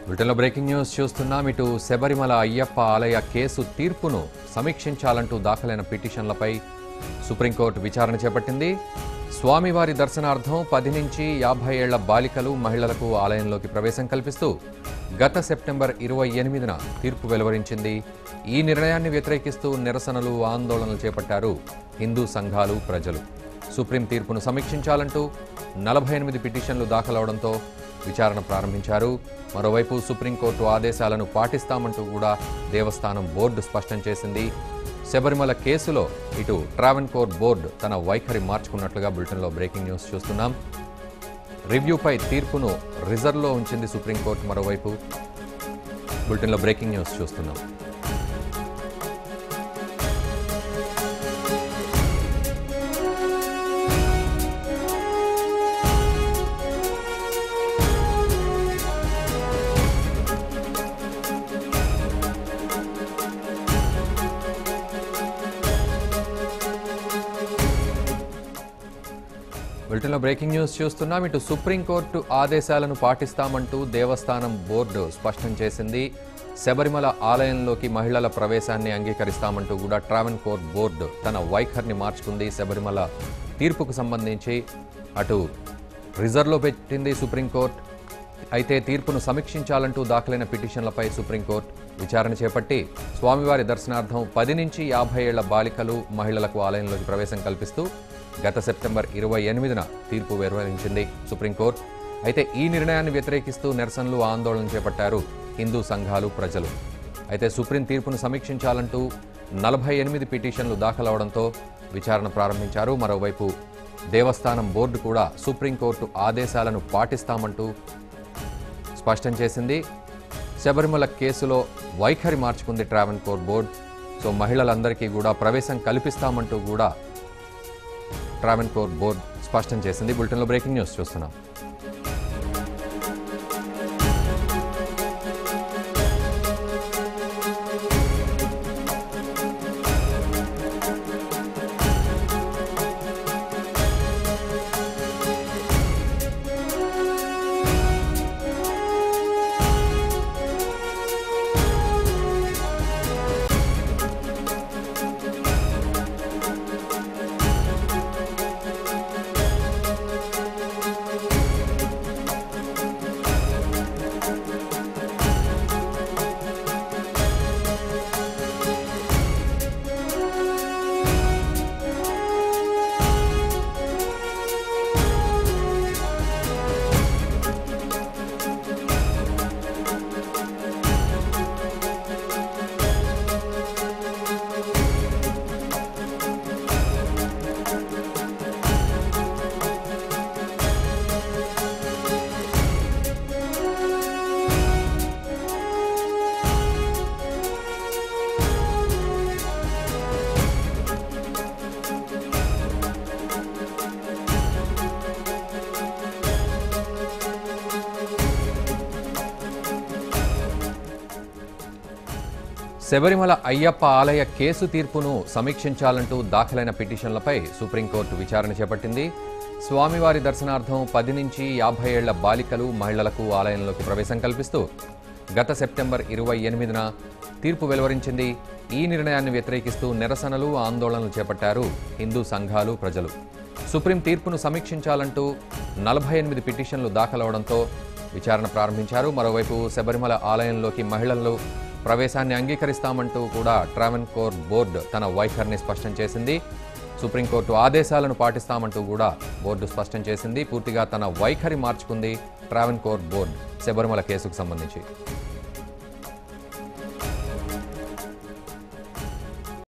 బ్రిటన్లో breaking news చూస్తున్నాం. ఇటు శబరిమల అయ్యప్ప ఆలయ కేసు తీర్పును సమీక్షించాలంటూ దాఖలైన పిటిషన్లపై సుప్రీంకోర్టు విచారణ చేపట్టింది. స్వామివారి దర్శనార్థం 10 నుంచి 50 ఏళ్ల బాలికలు మహిళలకు ఆలయంలోకి ప్రవేశం కల్పిస్తూ గత సెప్టెంబర్ 28న తీర్పు వెలువరించింది. ఈ నిర్ణయాన్ని వ్యతిరేకిస్తూ నిరసనలు, ఆందోళనలు చేపట్టారు హిందూ సంఘాలు, ప్రజలు. సుప్రీం తీర్పును సమీక్షించాలంటూ 48 పిటిషన్లు దాఖలవడంతో విచారణ ప్రారంభించారు. మరోవైపు సుప్రీంకోర్టు ఆదేశాలను పాటిస్తామంటూ కూడా దేవస్థానం బోర్డు స్పష్టం చేసింది. శబరిమల కేసులో ఇటు ట్రావెన్కోర్ బోర్డు తన వైఖరి మార్చుకున్నట్లుగా బులెటిన్లో బ్రేకింగ్ న్యూస్ చూస్తున్నాం. రివ్యూపై తీర్పును రిజర్వ్లో ఉంచింది సుప్రీంకోర్టు. మరోవైపు బులెటిన్లో బ్రేకింగ్ న్యూస్ చూస్తున్నాం. బులెటిన్లో బ్రేకింగ్ న్యూస్ చూస్తున్నాం. ఇటు సుప్రీంకోర్టు ఆదేశాలను పాటిస్తామంటూ దేవస్థానం బోర్డు స్పష్టం చేసింది. శబరిమల ఆలయంలోకి మహిళల ప్రవేశాన్ని అంగీకరిస్తామంటూ కూడా ట్రావెన్కోర్ బోర్డు తన వైఖరిని మార్చుకుంది. శబరిమల తీర్పుకు సంబంధించి అటు రిజర్వ్లో పెట్టింది సుప్రీంకోర్టు. అయితే తీర్పును సమీక్షించాలంటూ దాఖలైన పిటిషన్లపై సుప్రీంకోర్టు విచారణ చేపట్టి స్వామివారి దర్శనార్థం 10 నుంచి 50 ఏళ్ల బాలికలు, మహిళలకు ఆలయంలోకి ప్రవేశం కల్పిస్తూ గత సెప్టెంబర్ 28న తీర్పు వెలువరించింది సుప్రీంకోర్టు. అయితే ఈ నిర్ణయాన్ని వ్యతిరేకిస్తూ నిరసనలు, ఆందోళన చేపట్టారు హిందూ సంఘాలు, ప్రజలు. అయితే సుప్రీం తీర్పును సమీక్షించాలంటూ 48 పిటిషన్లు దాఖలవడంతో విచారణ ప్రారంభించారు. మరోవైపు దేవస్థానం బోర్డు కూడా సుప్రీంకోర్టు ఆదేశాలను పాటిస్తామంటూ స్పష్టం చేసింది. శబరిమల కేసులో వైఖరి మార్చుకుంది ట్రావెన్కోర్ బోర్డు. సో మహిళలందరికీ కూడా ప్రవేశం కల్పిస్తామంటూ కూడా ట్రావెన్కోర్ బోర్డు స్పష్టం చేసింది. బులెటిన్లో బ్రేకింగ్ న్యూస్ చూస్తున్నాం. శబరిమల అయ్యప్ప ఆలయ కేసు తీర్పును సమీక్షించాలంటూ దాఖలైన పిటిషన్లపై సుప్రీంకోర్టు విచారణ చేపట్టింది. స్వామివారి దర్శనార్థం 10 నుంచి 50 ఏళ్ల బాలికలు, మహిళలకు ఆలయంలోకి ప్రవేశం కల్పిస్తూ గత సెప్టెంబర్ 28న తీర్పు వెలువరించింది. ఈ నిర్ణయాన్ని వ్యతిరేకిస్తూ నిరసనలు, ఆందోళనలు చేపట్టారు హిందూ సంఘాలు, ప్రజలు. సుప్రీం తీర్పును సమీక్షించాలంటూ 48 పిటిషన్లు దాఖలవడంతో విచారణ ప్రారంభించారు. మరోవైపు శబరిమల ఆలయంలోకి మహిళలు ప్రవేశాన్ని అంగీకరిస్తామంటూ కూడా ట్రావెన్కోర్ బోర్డు తన వైఖరిని స్పష్టం చేసింది. సుప్రీంకోర్టు ఆదేశాలను పాటిస్తామంటూ కూడా బోర్డు స్పష్టం చేసింది. పూర్తిగా తన వైఖరి మార్చుకుంది ట్రావెన్కోర్ బోర్డు శబరిమల కేసుకు సంబంధించి.